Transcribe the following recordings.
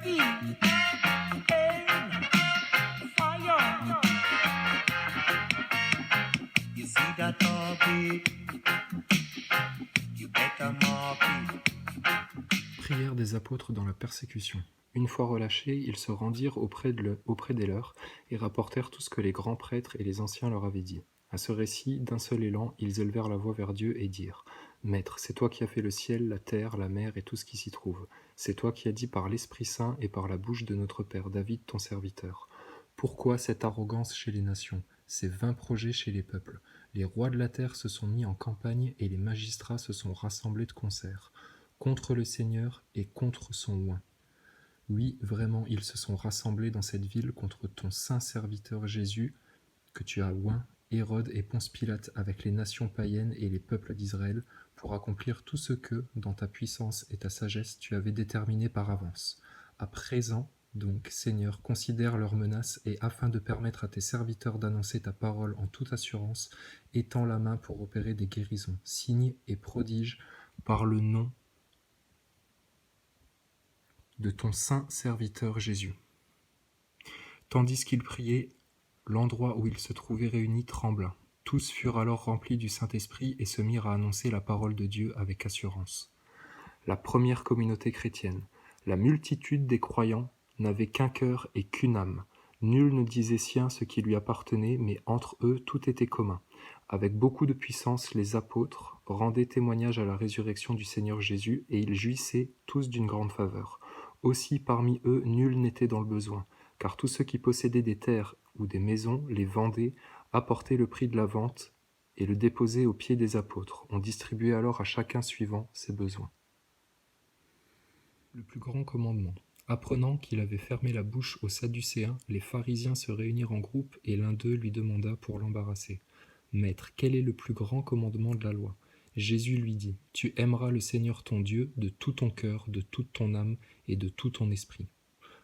Ready, aim, fire. You see that target? You better mark it. Prière des apôtres dans la persécution. Une fois relâchés, ils se rendirent auprès des leurs et rapportèrent tout ce que les grands prêtres et les anciens leur avaient dit. À ce récit, d'un seul élan, ils élevèrent la voix vers Dieu et dirent : Maître, c'est toi qui as fait le ciel, la terre, la mer et tout ce qui s'y trouve. C'est toi qui as dit par l'Esprit Saint et par la bouche de notre Père David, ton serviteur. Pourquoi cette arrogance chez les nations, ces vains projets chez les peuples ? Les rois de la terre se sont mis en campagne et les magistrats se sont rassemblés de concert, contre le Seigneur et contre son oint. Oui, vraiment, ils se sont rassemblés dans cette ville contre ton saint serviteur Jésus, que tu as oint, Hérode et Ponce Pilate, avec les nations païennes et les peuples d'Israël, pour accomplir tout ce que, dans ta puissance et ta sagesse, tu avais déterminé par avance. À présent, donc, Seigneur, considère leurs menaces et, afin de permettre à tes serviteurs d'annoncer ta parole en toute assurance, étends la main pour opérer des guérisons, signes et prodiges par le nom de ton saint serviteur Jésus. Tandis qu'il priait, l'endroit où ils se trouvaient réunis trembla. Tous furent alors remplis du Saint-Esprit et se mirent à annoncer la parole de Dieu avec assurance. La première communauté chrétienne. La multitude des croyants n'avait qu'un cœur et qu'une âme. Nul ne disait sien ce qui lui appartenait, mais entre eux tout était commun. Avec beaucoup de puissance, les apôtres rendaient témoignage à la résurrection du Seigneur Jésus, et ils jouissaient tous d'une grande faveur. Aussi parmi eux nul n'était dans le besoin, car tous ceux qui possédaient des terres ou des maisons les vendaient, apportaient le prix de la vente et le déposaient aux pieds des apôtres. On distribuait alors à chacun suivant ses besoins. Le plus grand commandement. Apprenant qu'il avait fermé la bouche aux Sadducéens, les pharisiens se réunirent en groupe et l'un d'eux lui demanda pour l'embarrasser : Maître, quel est le plus grand commandement de la loi ? Jésus lui dit : Tu aimeras le Seigneur ton Dieu de tout ton cœur, de toute ton âme et de tout ton esprit.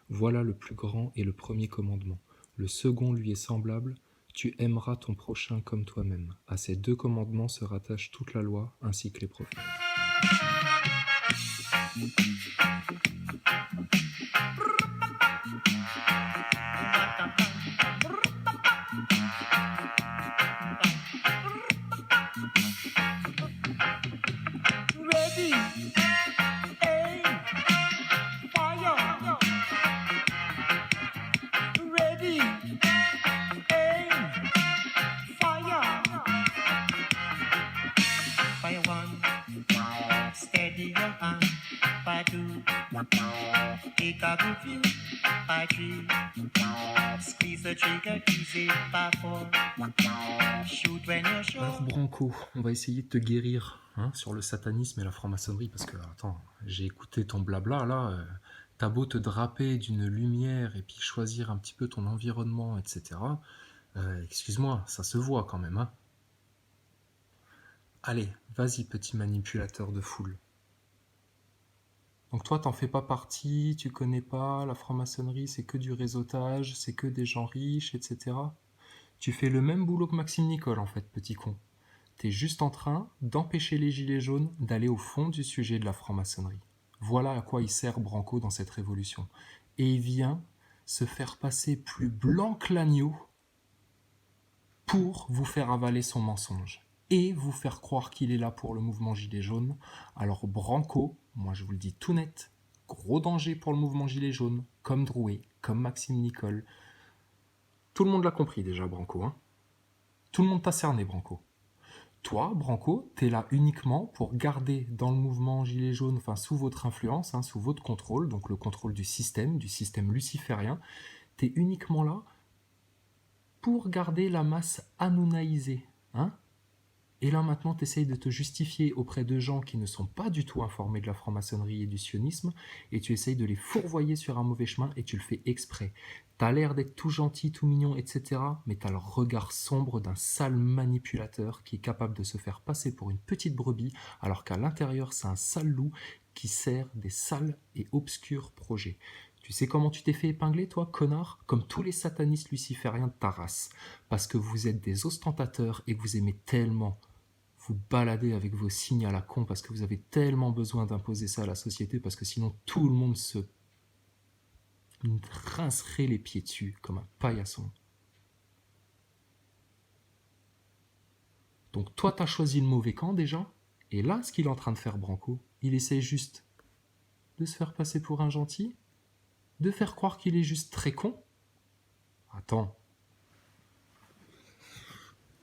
Voilà le plus grand et le premier commandement. Le second lui est semblable : Tu aimeras ton prochain comme toi-même. À ces deux commandements se rattache toute la loi ainsi que les prophètes. Ready, aim, fire. Ready, aim, fire. Fire one, steady your hand. Fire two, take a good view. Fire three, squeeze the trigger easy. Fire four, shoot when you're sure. Alors Branco, on va essayer de te guérir sur le satanisme et la franc-maçonnerie, parce que, attends, j'ai écouté ton blabla, là, t'as beau te draper d'une lumière et puis choisir un petit peu ton environnement, etc. Excuse-moi, ça se voit quand même, hein. Allez, vas-y, petit manipulateur de foule. Donc toi, t'en fais pas partie, tu connais pas, la franc-maçonnerie, c'est que du réseautage, c'est que des gens riches, etc. Tu fais le même boulot que Maxime Nicole, en fait, petit con. T'es juste en train d'empêcher les gilets jaunes d'aller au fond du sujet de la franc-maçonnerie. Voilà à quoi il sert Branco dans cette révolution. Et il vient se faire passer plus blanc que l'agneau pour vous faire avaler son mensonge et vous faire croire qu'il est là pour le mouvement Gilets jaunes. Alors Branco, moi je vous le dis tout net, gros danger pour le mouvement Gilets jaunes, comme Drouet, comme Maxime Nicole. Tout le monde l'a compris déjà, Branco. Tout le monde t'a cerné, Branco. Toi, Branco, t'es là uniquement pour garder dans le mouvement Gilets jaunes, enfin sous votre influence, sous votre contrôle, donc le contrôle du système luciférien, t'es uniquement là pour garder la masse anounaïsée. Et là maintenant, t'essayes de te justifier auprès de gens qui ne sont pas du tout informés de la franc-maçonnerie et du sionisme, et tu essayes de les fourvoyer sur un mauvais chemin, et tu le fais exprès. T'as l'air d'être tout gentil, tout mignon, etc., mais t'as le regard sombre d'un sale manipulateur qui est capable de se faire passer pour une petite brebis, alors qu'à l'intérieur, c'est un sale loup qui sert des sales et obscurs projets. Tu sais comment tu t'es fait épingler, toi, connard ? Comme tous les satanistes lucifériens de ta race. Parce que vous êtes des ostentateurs et que vous aimez tellement vous balader avec vos signes à la con, parce que vous avez tellement besoin d'imposer ça à la société, parce que sinon tout le monde se me rincerai les pieds dessus comme un paillasson. Donc toi, tu as choisi le mauvais camp déjà. Et là, ce qu'il est en train de faire, Branco, il essaie juste de se faire passer pour un gentil, de faire croire qu'il est juste très con. Attends.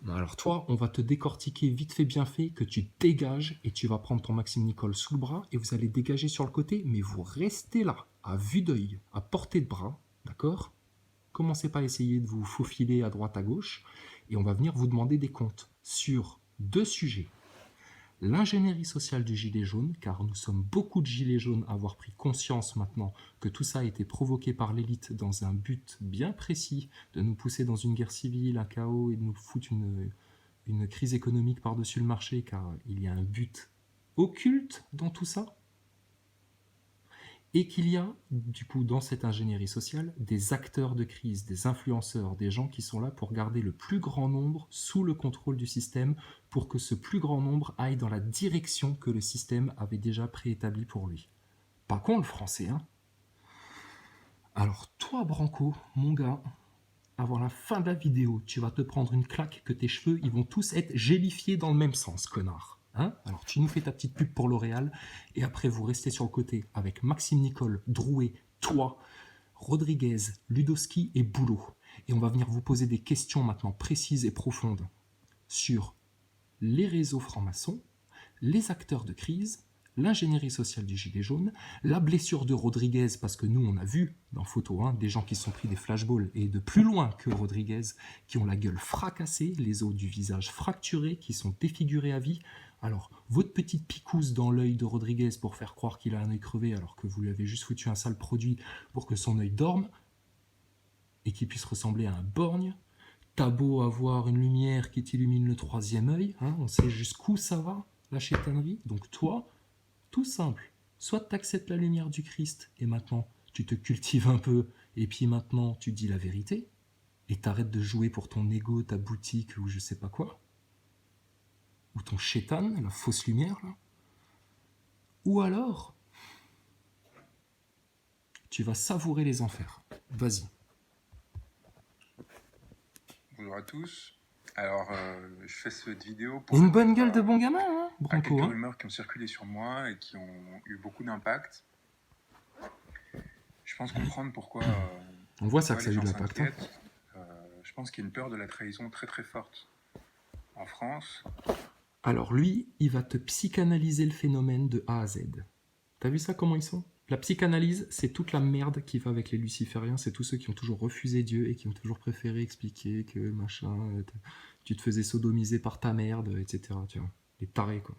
Alors toi, on va te décortiquer vite fait bien fait, que tu dégages et tu vas prendre ton Maxime Nicole sous le bras et vous allez dégager sur le côté, mais vous restez là, à vue d'œil, à portée de bras, d'accord? Commencez pas à essayer de vous faufiler à droite à gauche et on va venir vous demander des comptes sur 2 sujets. L'ingénierie sociale du gilet jaune, car nous sommes beaucoup de gilets jaunes à avoir pris conscience maintenant que tout ça a été provoqué par l'élite dans un but bien précis de nous pousser dans une guerre civile, un chaos et de nous foutre une crise économique par-dessus le marché, car il y a un but occulte dans tout ça. Et qu'il y a, du coup, dans cette ingénierie sociale, des acteurs de crise, des influenceurs, des gens qui sont là pour garder le plus grand nombre sous le contrôle du système, pour que ce plus grand nombre aille dans la direction que le système avait déjà préétablie pour lui. Pas con le français, hein? Alors toi, Branco, mon gars, avant la fin de la vidéo, tu vas te prendre une claque que tes cheveux, ils vont tous être gélifiés dans le même sens, connard. Hein? Alors tu nous fais ta petite pub pour L'Oréal et après vous restez sur le côté avec Maxime Nicole, Drouet, toi, Rodriguez, Ludowski et Boulot. Et on va venir vous poser des questions maintenant précises et profondes sur les réseaux francs-maçons, les acteurs de crise, l'ingénierie sociale du gilet jaune, la blessure de Rodriguez, parce que nous on a vu dans photo des gens qui se sont pris des flashballs et de plus loin que Rodriguez, qui ont la gueule fracassée, les os du visage fracturés, qui sont défigurés à vie. Alors, votre petite picouse dans l'œil de Rodriguez pour faire croire qu'il a un œil crevé alors que vous lui avez juste foutu un sale produit pour que son œil dorme et qu'il puisse ressembler à un borgne. T'as beau avoir une lumière qui t'illumine le 3e œil, on sait jusqu'où ça va, la chétanerie. Donc toi, tout simple, soit tu acceptes la lumière du Christ et maintenant tu te cultives un peu et puis maintenant tu dis la vérité et t'arrêtes de jouer pour ton ego, ta boutique ou je sais pas quoi, ou ton chétan, la fausse lumière là, ou alors tu vas savourer les enfers. Vas-y. Bonjour à tous. Alors, je fais cette vidéo pour Une bonne gueule de bon gamin, hein, à Branco. quelques rumeurs qui ont circulé sur moi et qui ont eu beaucoup d'impact. Je pense comprendre pourquoi, On voit ça que pourquoi ça a les eu de gens l'impact. Hein. s'inquiètent. Je pense qu'il y a une peur de la trahison très très forte en France. Alors lui, il va te psychanalyser le phénomène de A à Z. T'as vu ça, comment ils sont? La psychanalyse, c'est toute la merde qui va avec les lucifériens, c'est tous ceux qui ont toujours refusé Dieu et qui ont toujours préféré expliquer que machin, tu te faisais sodomiser par ta merde, etc. Tu vois. Les tarés, quoi.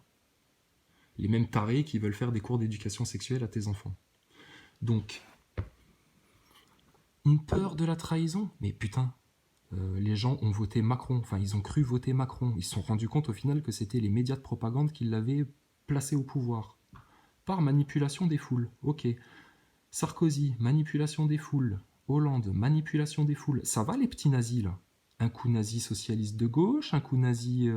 Les mêmes tarés qui veulent faire des cours d'éducation sexuelle à tes enfants. Donc, une peur de la trahison? Mais putain, les gens ont voté Macron, enfin ils ont cru voter Macron, ils se sont rendus compte au final que c'était les médias de propagande qui l'avaient placé au pouvoir. Par manipulation des foules, ok. Sarkozy, manipulation des foules. Hollande, manipulation des foules. Ça va les petits nazis là? Un coup nazi socialiste de gauche, un coup nazi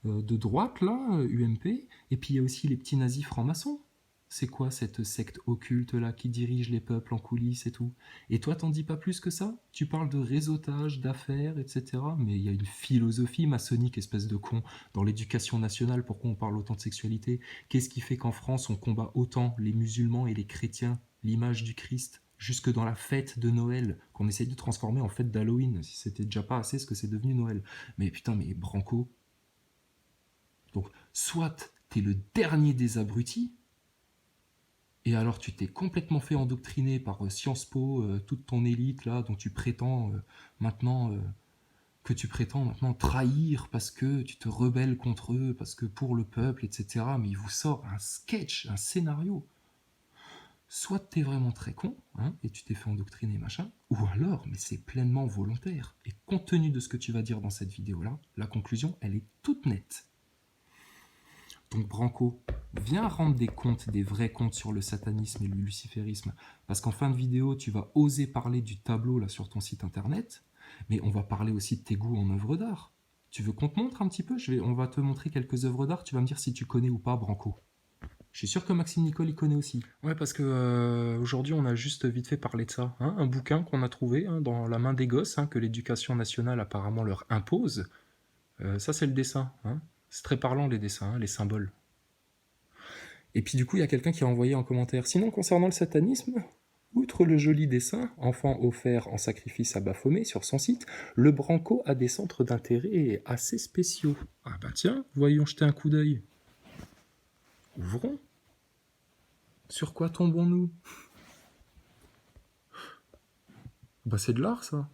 de droite là, UMP, et puis il y a aussi les petits nazis francs-maçons. C'est quoi cette secte occulte là qui dirige les peuples en coulisses et tout? Et toi t'en dis pas plus que ça? Tu parles de réseautage, d'affaires, etc. Mais il y a une philosophie maçonnique, espèce de con, dans l'éducation nationale. Pourquoi on parle autant de sexualité? Qu'est-ce qui fait qu'en France on combat autant les musulmans et les chrétiens, l'image du Christ, jusque dans la fête de Noël, qu'on essaye de transformer en fête d'Halloween, si c'était déjà pas assez ce que c'est devenu Noël. Mais putain, mais Branco. Donc, soit t'es le dernier des abrutis, et alors tu t'es complètement fait endoctriner par Sciences Po, toute ton élite là, dont tu prétends maintenant trahir parce que tu te rebelles contre eux, parce que pour le peuple, etc. Mais il vous sort un sketch, un scénario. Soit t'es vraiment très con, et tu t'es fait endoctriner, machin, ou alors, mais c'est pleinement volontaire. Et compte tenu de ce que tu vas dire dans cette vidéo-là, la conclusion, elle est toute nette. Donc Branco, viens rendre des comptes, des vrais comptes sur le satanisme et le luciférisme, parce qu'en fin de vidéo, tu vas oser parler du tableau là sur ton site internet, mais on va parler aussi de tes goûts en œuvres d'art. Tu veux qu'on te montre un petit peu? On va te montrer quelques œuvres d'art, tu vas me dire si tu connais ou pas, Branco. Je suis sûr que Maxime Nicole, il connaît aussi. Ouais, parce que aujourd'hui, on a juste vite fait parler de ça. Hein, un bouquin qu'on a trouvé dans la main des gosses, que l'éducation nationale apparemment leur impose. Ça, c'est le dessin. C'est très parlant, les dessins, les symboles. Et puis du coup, il y a quelqu'un qui a envoyé en commentaire. Sinon, concernant le satanisme, outre le joli dessin, enfant offert en sacrifice à Baphomet sur son site, le Branco a des centres d'intérêt assez spéciaux. Ah bah tiens, voyons jeter un coup d'œil. Ouvrons. Sur quoi tombons-nous? Bah c'est de l'art, ça.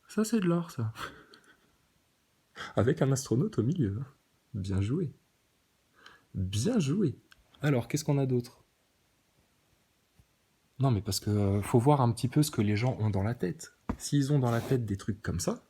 Ça, c'est de l'art, ça. Avec un astronaute au milieu. Bien joué. Bien joué. Alors, qu'est-ce qu'on a d'autre? Non, mais parce que faut voir un petit peu ce que les gens ont dans la tête. S'ils ont dans la tête des trucs comme ça,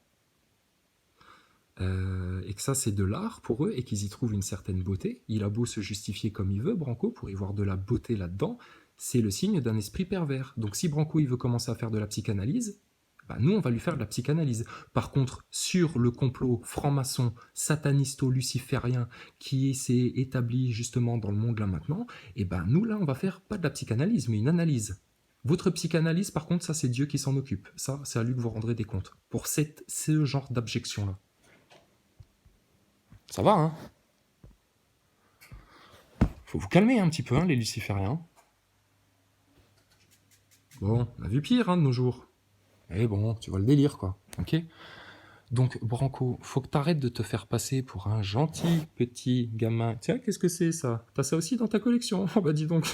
et que ça c'est de l'art pour eux, et qu'ils y trouvent une certaine beauté, il a beau se justifier comme il veut, Branco, pour y voir de la beauté là-dedans, c'est le signe d'un esprit pervers. Donc si Branco il veut commencer à faire de la psychanalyse, bah, nous on va lui faire de la psychanalyse. Par contre, sur le complot franc-maçon, satanisto-luciférien qui s'est établi justement dans le monde là maintenant, et ben nous là on va faire pas de la psychanalyse, mais une analyse. Votre psychanalyse, par contre, ça c'est Dieu qui s'en occupe. Ça, c'est à lui que vous rendrez des comptes. Pour ce genre d'abjection-là. Ça va, hein? Faut vous calmer un petit peu, les lucifériens. Bon, on a vu pire, de nos jours. Mais bon, tu vois le délire, quoi. Ok? Donc, Branco, faut que t'arrêtes de te faire passer pour un gentil petit gamin. Tiens, qu'est-ce que c'est, ça? T'as ça aussi dans ta collection? Oh, bah dis donc.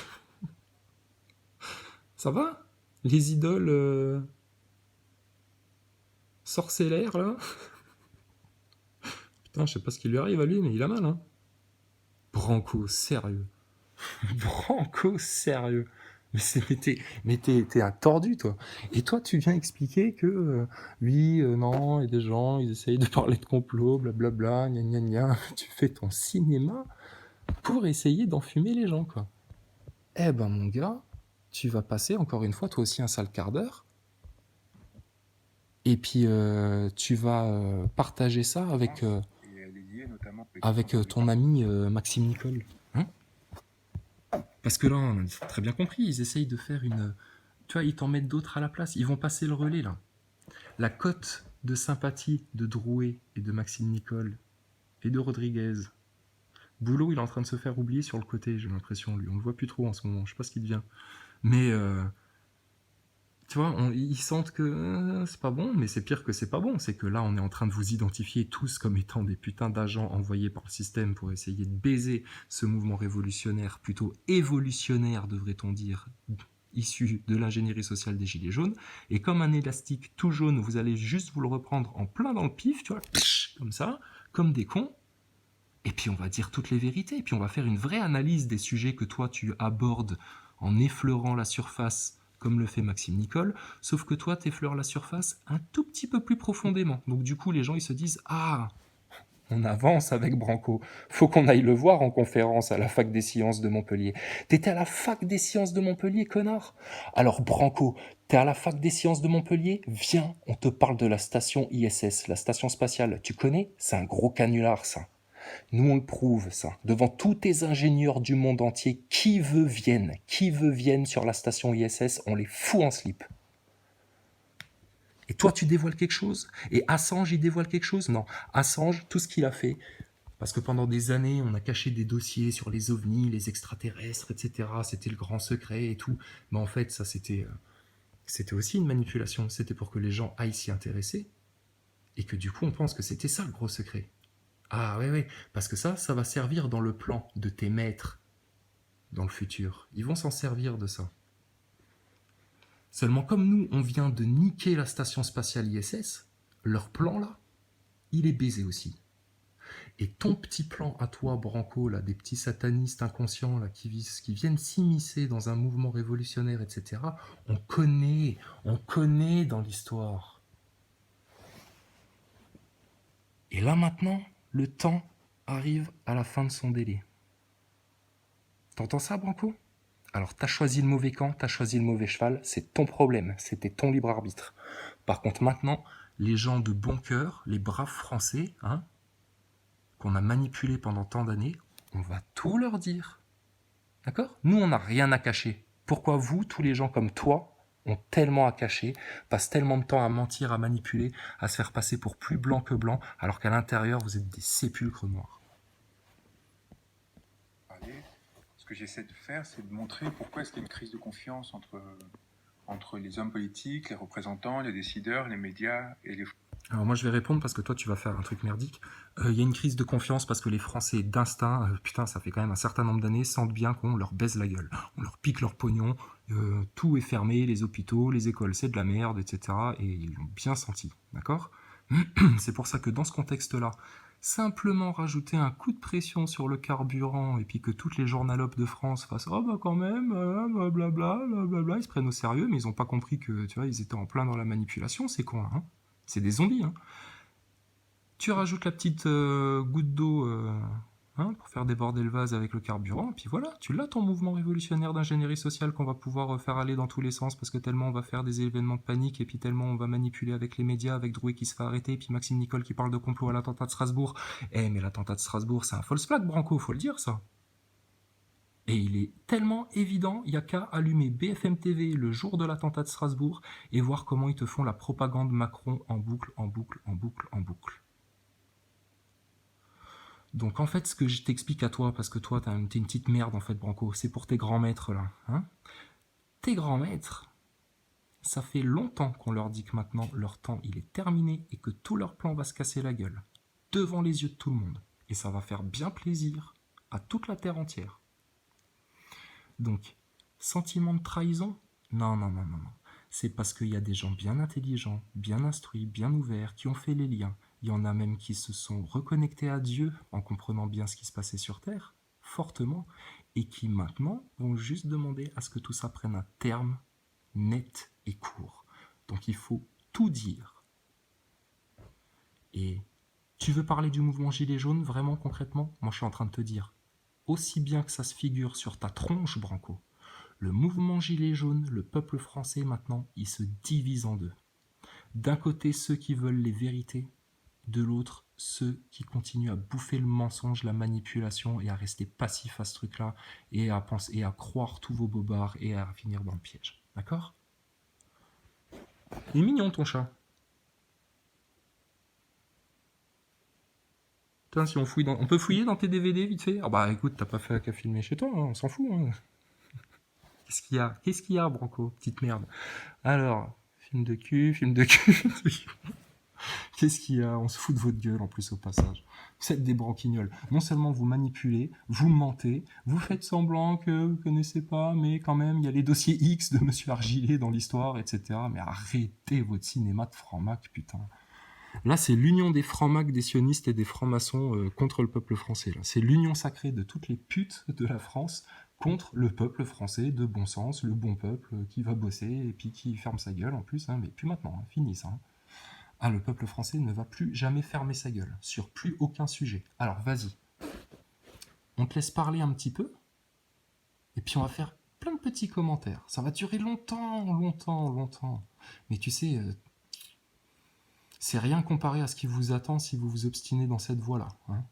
Ça va? Les idoles sorcellaires, là? Putain, je sais pas ce qui lui arrive à lui, mais il a mal, hein? Branco, sérieux. Branco, sérieux. Mais t'es un tordu, toi. Et toi, tu viens expliquer que, oui, non, il y a des gens, ils essayent de parler de complot, blablabla, gna gna gna. Tu fais ton cinéma pour essayer d'enfumer les gens, quoi. Eh ben, mon gars, tu vas passer, encore une fois, toi aussi, un sale quart d'heure. Et puis, tu vas partager ça avec, Et elle est liée notamment avec ton ami Maxime Nicole. Hein? Parce que là, on a très bien compris, ils essayent de faire une... Tu vois, ils t'en mettent d'autres à la place. Ils vont passer le relais, là. La cote de sympathie de Drouet et de Maxime Nicole et de Rodriguez. Boulot, il est en train de se faire oublier sur le côté, j'ai l'impression, lui. On le voit plus trop en ce moment, je sais pas ce qu'il devient. Mais, tu vois, ils sentent que c'est pas bon, mais c'est pire que c'est pas bon. C'est que là, on est en train de vous identifier tous comme étant des putains d'agents envoyés par le système pour essayer de baiser ce mouvement révolutionnaire, plutôt évolutionnaire, devrait-on dire, issu de l'ingénierie sociale des Gilets jaunes. Et comme un élastique tout jaune, vous allez juste vous le reprendre en plein dans le pif, tu vois, comme ça, comme des cons. Et puis on va dire toutes les vérités, et puis on va faire une vraie analyse des sujets que toi tu abordes en effleurant la surface, comme le fait Maxime Nicole, sauf que toi t'effleures la surface un tout petit peu plus profondément. Donc du coup les gens ils se disent « Ah, on avance avec Branco, faut qu'on aille le voir en conférence à la fac des sciences de Montpellier. » T'étais à la fac des sciences de Montpellier, connard? Alors Branco, t'es à la fac des sciences de Montpellier? Viens, on te parle de la station ISS, la station spatiale. Tu connais? C'est un gros canular ça. Nous, on le prouve, ça. Devant tous tes ingénieurs du monde entier, qui veut vienne sur la station ISS, on les fout en slip. Et toi, tu dévoiles quelque chose? Et Assange, il dévoile quelque chose? Non. Assange, tout ce qu'il a fait, parce que pendant des années, on a caché des dossiers sur les ovnis, les extraterrestres, etc. C'était le grand secret et tout. Mais en fait, ça, c'était aussi une manipulation. C'était pour que les gens aillent s'y intéresser. Et que du coup, on pense que c'était ça le gros secret. Ah ouais, parce que ça va servir dans le plan de tes maîtres dans le futur. Ils vont s'en servir de ça. Seulement comme nous, on vient de niquer la station spatiale ISS, leur plan là, il est baisé aussi. Et ton petit plan à toi, Branco, là, des petits satanistes inconscients là, qui viennent s'immiscer dans un mouvement révolutionnaire, etc., on connaît dans l'histoire. Et là maintenant, le temps arrive à la fin de son délai. T'entends ça, Branco? Alors, t'as choisi le mauvais camp, t'as choisi le mauvais cheval, c'est ton problème, c'était ton libre arbitre. Par contre, maintenant, les gens de bon cœur, les braves Français, qu'on a manipulés pendant tant d'années, on va tout leur dire. D'accord? Nous, on n'a rien à cacher. Pourquoi vous, tous les gens comme toi, ont tellement à cacher, passent tellement de temps à mentir, à manipuler, à se faire passer pour plus blanc que blanc, alors qu'à l'intérieur, vous êtes des sépulcres noirs? Ce que j'essaie de faire, c'est de montrer pourquoi est-ce qu'il y a une crise de confiance entre les hommes politiques, les représentants, les décideurs, les médias et les... Alors moi je vais répondre parce que toi tu vas faire un truc merdique. Il y a une crise de confiance parce que les Français d'instinct, putain ça fait quand même un certain nombre d'années, sentent bien qu'on leur baise la gueule. On leur pique leur pognon, tout est fermé, les hôpitaux, les écoles c'est de la merde, etc. Et ils l'ont bien senti, d'accord? C'est pour ça que dans ce contexte-là, simplement rajouter un coup de pression sur le carburant et puis que toutes les journalopes de France fassent oh bah quand même, blablabla, blablabla, ils se prennent au sérieux, mais ils n'ont pas compris que tu vois ils étaient en plein dans la manipulation, c'est con là, hein. C'est des zombies, hein. Tu rajoutes la petite goutte d'eau hein, pour faire déborder le vase avec le carburant, et puis voilà, tu l'as ton mouvement révolutionnaire d'ingénierie sociale qu'on va pouvoir faire aller dans tous les sens, parce que tellement on va faire des événements de panique, et puis tellement on va manipuler avec les médias, avec Drouet qui se fait arrêter, et puis Maxime Nicole qui parle de complot à l'attentat de Strasbourg. Eh mais l'attentat de Strasbourg, c'est un false flag, Branco, faut le dire ça. Et il est tellement évident, il n'y a qu'à allumer BFM TV le jour de l'attentat de Strasbourg et voir comment ils te font la propagande Macron en boucle, en boucle, en boucle, en boucle. Donc en fait, ce que je t'explique à toi, parce que toi, t'es une petite merde en fait, Branco, c'est pour tes grands maîtres là. Hein, tes grands maîtres, ça fait longtemps qu'on leur dit que maintenant leur temps il est terminé et que tout leur plan va se casser la gueule, devant les yeux de tout le monde. Et ça va faire bien plaisir à toute la terre entière. Donc, sentiment de trahison? Non, non, non, non, non. C'est parce qu'il y a des gens bien intelligents, bien instruits, bien ouverts, qui ont fait les liens. Il y en a même qui se sont reconnectés à Dieu en comprenant bien ce qui se passait sur Terre, fortement, et qui maintenant vont juste demander à ce que tout ça prenne un terme net et court. Donc il faut tout dire. Et tu veux parler du mouvement Gilet jaune vraiment concrètement? Moi je suis en train de te dire, aussi bien que ça se figure sur ta tronche, Branco, le mouvement Gilet jaune, le peuple français maintenant, il se divise en deux. D'un côté, ceux qui veulent les vérités, de l'autre, ceux qui continuent à bouffer le mensonge, la manipulation et à rester passifs à ce truc-là et à penser et à croire tous vos bobards et à finir dans le piège. D'accord? Il est mignon ton chat. Putain, si on fouille on peut fouiller dans tes DVD vite fait? Ah bah écoute, t'as pas fait qu'à filmer chez toi, hein, on s'en fout. Hein. Qu'est-ce qu'il y a, Branco? Petite merde. Alors, film de cul. Qu'est-ce qu'il y a? On se fout de votre gueule en plus au passage. Vous êtes des branquignoles. Non seulement vous manipulez, vous mentez, vous faites semblant que vous connaissez pas, mais quand même il y a les dossiers X de Monsieur Argilet dans l'histoire, etc. Mais arrêtez votre cinéma de franc-mac, putain. Là, c'est l'union des francs-macs, des sionistes et des francs-maçons contre le peuple français. Là. C'est l'union sacrée de toutes les putes de la France contre le peuple français de bon sens, le bon peuple qui va bosser et puis qui ferme sa gueule en plus. Hein, mais plus maintenant, hein, fini ça. Hein. Ah, le peuple français ne va plus jamais fermer sa gueule sur plus aucun sujet. Alors, vas-y. On te laisse parler un petit peu et puis on va faire plein de petits commentaires. Ça va durer longtemps, longtemps, longtemps. Mais tu sais... c'est rien comparé à ce qui vous attend si vous vous obstinez dans cette voie-là. Hein.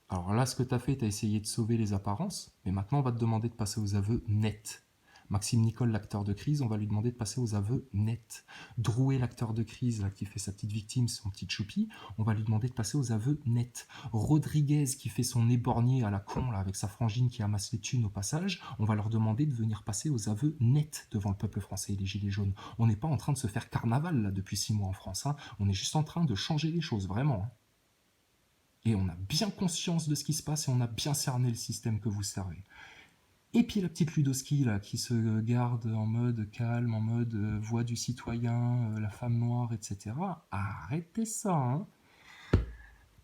Alors là, ce que tu as fait, tu as essayé de sauver les apparences, mais maintenant on va te demander de passer aux aveux nets. Maxime Nicole, l'acteur de crise, on va lui demander de passer aux aveux nets. Drouet, l'acteur de crise, là, qui fait sa petite victime, son petit choupi, on va lui demander de passer aux aveux nets. Rodriguez, qui fait son éborgné à la con, là, avec sa frangine qui amasse les thunes au passage, on va leur demander de venir passer aux aveux nets devant le peuple français et les gilets jaunes. On n'est pas en train de se faire carnaval, là, depuis 6 mois en France. Hein. On est juste en train de changer les choses, vraiment. Hein. Et on a bien conscience de ce qui se passe et on a bien cerné le système que vous servez. Et puis la petite Ludowski là, qui se garde en mode calme, en mode voix du citoyen, la femme noire, etc. Arrêtez ça, hein.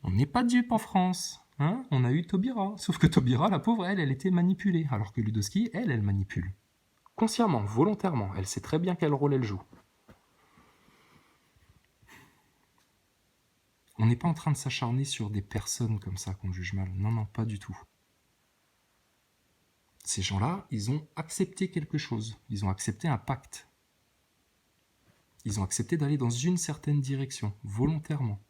On n'est pas dupes en France. Hein, on a eu Taubira. Sauf que Taubira, la pauvre, elle était manipulée. Alors que Ludowski, elle manipule. Consciemment, volontairement. Elle sait très bien quel rôle elle joue. On n'est pas en train de s'acharner sur des personnes comme ça qu'on juge mal. Non, non, pas du tout. Ces gens-là, ils ont accepté quelque chose. Ils ont accepté un pacte. Ils ont accepté d'aller dans une certaine direction, volontairement.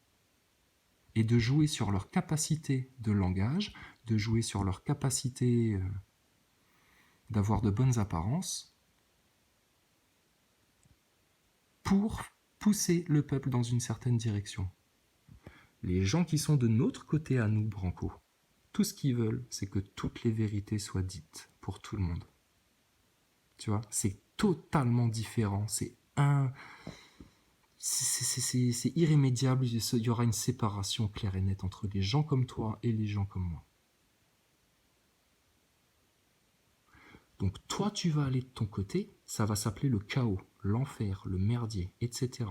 Et de jouer sur leur capacité de langage, de jouer sur leur capacité d'avoir de bonnes apparences pour pousser le peuple dans une certaine direction. Les gens qui sont de notre côté à nous, Branco, tout ce qu'ils veulent, c'est que toutes les vérités soient dites pour tout le monde. Tu vois, c'est totalement différent, c'est irrémédiable, il y aura une séparation claire et nette entre les gens comme toi et les gens comme moi. Donc toi, tu vas aller de ton côté, ça va s'appeler le chaos, l'enfer, le merdier, etc.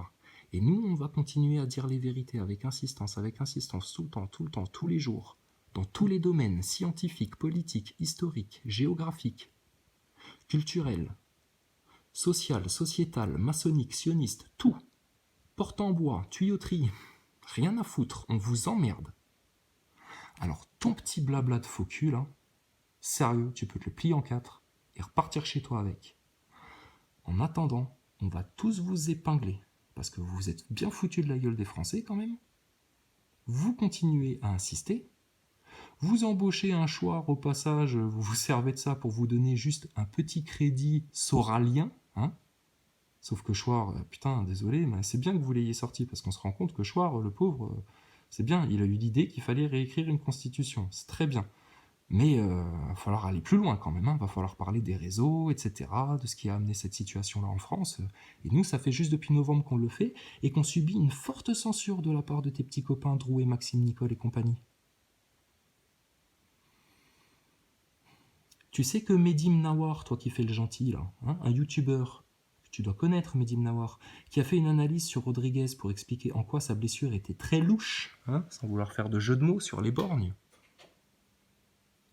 Et nous, on va continuer à dire les vérités avec insistance, tout le temps, tous les jours, dans tous les domaines scientifiques, politiques, historiques, géographiques, culturels, social, sociétal, maçonnique, sioniste, tout. Porte en bois, tuyauterie, rien à foutre, on vous emmerde. Alors ton petit blabla de faux cul, là, sérieux, tu peux te le plier en 4 et repartir chez toi avec. En attendant, on va tous vous épingler, parce que vous êtes bien foutus de la gueule des Français quand même. Vous continuez à insister, vous embauchez un chouard au passage, vous vous servez de ça pour vous donner juste un petit crédit soralien, hein. Sauf que Chouard, putain, désolé, mais c'est bien que vous l'ayez sorti, parce qu'on se rend compte que Chouard, le pauvre, c'est bien, il a eu l'idée qu'il fallait réécrire une constitution, c'est très bien. Mais il va falloir aller plus loin quand même, hein. Va falloir parler des réseaux, etc., de ce qui a amené cette situation-là en France. Et nous, ça fait juste depuis novembre qu'on le fait, et qu'on subit une forte censure de la part de tes petits copains Drouet, Maxime, Nicole et compagnie. Tu sais que Mehdi Mnawar, toi qui fais le gentil, là, hein, un youtubeur, tu dois connaître Mehdi Mnawar, qui a fait une analyse sur Rodriguez pour expliquer en quoi sa blessure était très louche, hein, sans vouloir faire de jeu de mots sur les borgnes.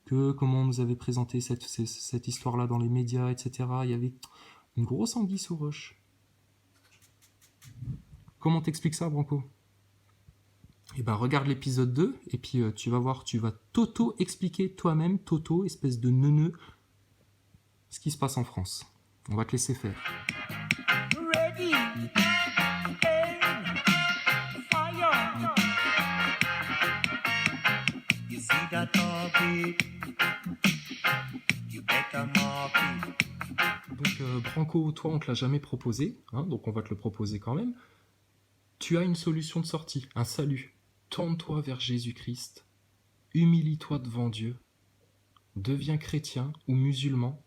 Comment on nous avait présenté cette histoire-là dans les médias, etc. Il y avait une grosse anguille sous roche. Comment t'expliques ça, Branco ? Eh ben, regarde l'épisode 2, et puis tu vas voir, tu vas t'auto-expliquer toi-même, espèce de neuneu, ce qui se passe en France. On va te laisser faire. Ready, aim, fire. You see that target? You better mark it. Donc, Branco, toi, on te l'a jamais proposé, hein, donc on va te le proposer quand même. Tu as une solution de sortie, un salut. Tourne-toi vers Jésus-Christ, humilie-toi devant Dieu, deviens chrétien ou musulman,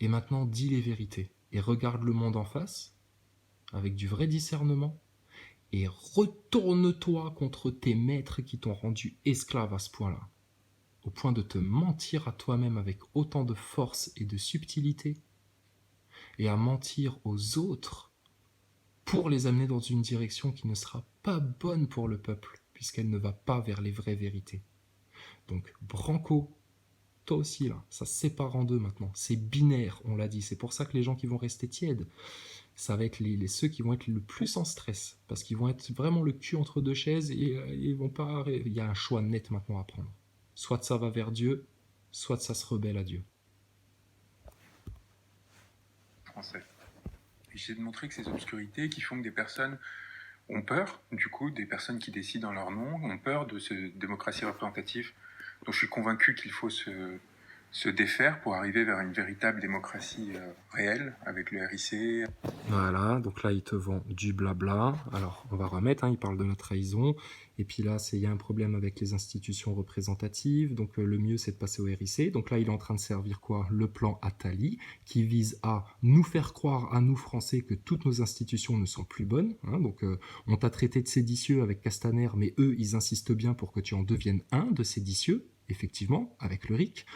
et maintenant dis les vérités, et regarde le monde en face, avec du vrai discernement, et retourne-toi contre tes maîtres qui t'ont rendu esclave à ce point-là, au point de te mentir à toi-même avec autant de force et de subtilité, et à mentir aux autres pour les amener dans une direction qui ne sera pas bonne pour le peuple, puisqu'elle ne va pas vers les vraies vérités. Donc, Branco, toi aussi, là, ça se sépare en deux maintenant. C'est binaire, on l'a dit. C'est pour ça que les gens qui vont rester tièdes, ça va être ceux qui vont être le plus en stress, parce qu'ils vont être vraiment le cul entre deux chaises et ils vont pas. Il y a un choix net maintenant à prendre. Soit ça va vers Dieu, soit ça se rebelle à Dieu. Français. Et j'essaie de montrer que ces obscurités qui font que des personnes ont peur, du coup, des personnes qui décident en leur nom, ont peur de cette démocratie représentative dont je suis convaincu qu'il faut se défaire pour arriver vers une véritable démocratie réelle avec le RIC. Voilà, donc là, il te vend du blabla. Alors, on va remettre, hein, il parle de la trahison. Et puis là, il y a un problème avec les institutions représentatives. Donc, le mieux, c'est de passer au RIC. Donc là, il est en train de servir quoi ? Le plan Attali, qui vise à nous faire croire, à nous Français, que toutes nos institutions ne sont plus bonnes. Hein. Donc, on t'a traité de séditieux avec Castaner, mais eux, ils insistent bien pour que tu en deviennes un de séditieux, effectivement, avec le RIC.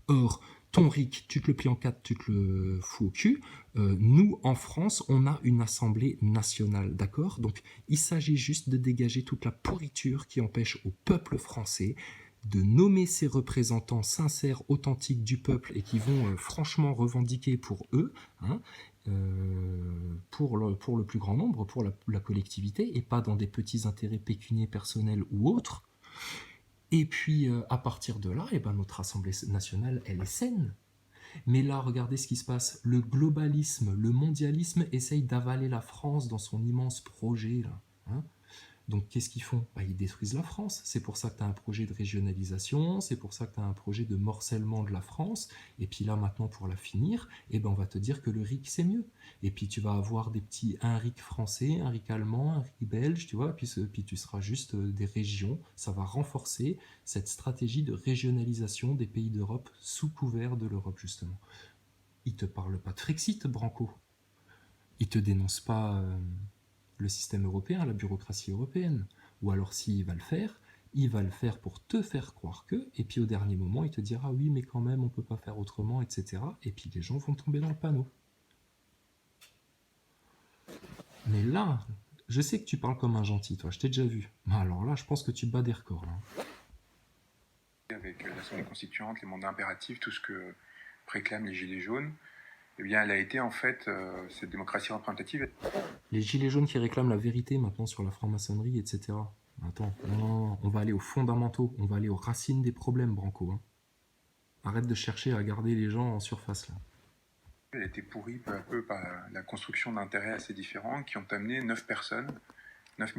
Or, ton RIC, tu te le plies en 4, tu te le fous au cul. Nous, en France, on a une assemblée nationale, d'accord ? Donc, il s'agit juste de dégager toute la pourriture qui empêche au peuple français de nommer ses représentants sincères, authentiques du peuple et qui vont franchement revendiquer pour eux, hein, pour le plus grand nombre, pour la collectivité, et pas dans des petits intérêts pécuniaires personnels ou autres. Et puis, à partir de là, notre Assemblée nationale, elle est saine. Mais là, regardez ce qui se passe. Le globalisme, le mondialisme essaye d'avaler la France dans son immense projet, là, hein. Donc qu'est-ce qu'ils font? Bah, ils détruisent la France. C'est pour ça que tu as un projet de régionalisation, c'est pour ça que tu as un projet de morcellement de la France. Et puis là maintenant pour la finir, eh ben, on va te dire que le RIC c'est mieux. Et puis tu vas avoir des petits un RIC français, un RIC allemand, un RIC belge, tu vois, puis tu seras juste des régions. Ça va renforcer cette stratégie de régionalisation des pays d'Europe sous couvert de l'Europe justement. Ils te parlent pas de Frexit, Branco. Ils te dénoncent pas le système européen, la bureaucratie européenne. Ou alors s'il va le faire, il va le faire pour te faire croire que, et puis au dernier moment, il te dira oui, mais quand même, on peut pas faire autrement, etc. Et puis les gens vont tomber dans le panneau. Mais là, je sais que tu parles comme un gentil, toi, je t'ai déjà vu. Mais alors là, je pense que tu bats des records. Là. Avec l'Assemblée constituante, les mandats impératifs, tout ce que réclament les Gilets jaunes, eh bien, elle a été en fait, cette démocratie représentative. Les gilets jaunes qui réclament la vérité maintenant sur la franc-maçonnerie, etc. Attends, non, on va aller aux fondamentaux, on va aller aux racines des problèmes, Branco. Hein. Arrête de chercher à garder les gens en surface, là. Elle a été pourrie peu à peu par la construction d'intérêts assez différents qui ont amené 9 personnes, 9